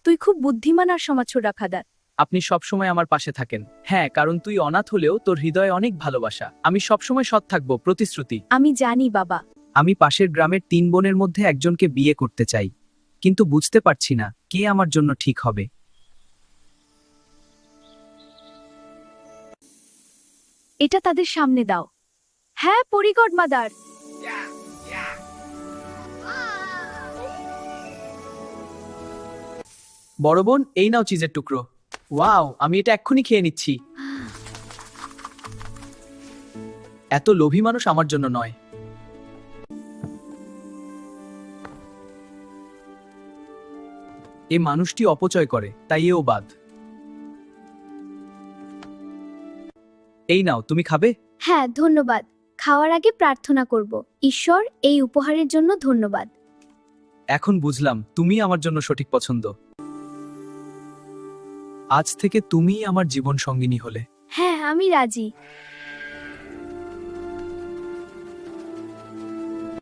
তুই খুব বুদ্ধিমান আর সমাজসেবাদার। আপনি সবসময় আমার পাশে থাকেন। হ্যাঁ, কারণ তুই অনাথ হলেও তোর হৃদয়ে অনেক ভালোবাসা। আমি সবসময় সৎ থাকবো, প্রতিশ্রুতি। আমি জানি বাবা। আমি পাশের গ্রামের 3 বোনের মধ্যে একজনকে বিয়ে করতে চাই, কিন্তু বুঝতে পারছি না কে আমার জন্য ঠিক হবে। এটা তাদের সামনে দাও। হ্যাঁ, পরিগড মাদার। বড় বোন, এই নাও চিজের টুকরো। ওয়াও, আমি এটা এক্ষুনি খেয়ে নিচ্ছি। এত লোভী মানুষ আমার জন্য নয়। এই মানুষটি অপচয় করে, তাই এও বাদ। এই নাও, তুমি খাবে? হ্যাঁ, ধন্যবাদ। খাওয়ার আগে প্রার্থনা করব। ঈশ্বর, এই উপহারের জন্য ধন্যবাদ। এখন বুঝলাম তুমি আমার জন্য সঠিক পছন্দ। আজ থেকে তুমিই আমার জীবন সঙ্গিনী হলে। হ্যাঁ, আমি রাজি।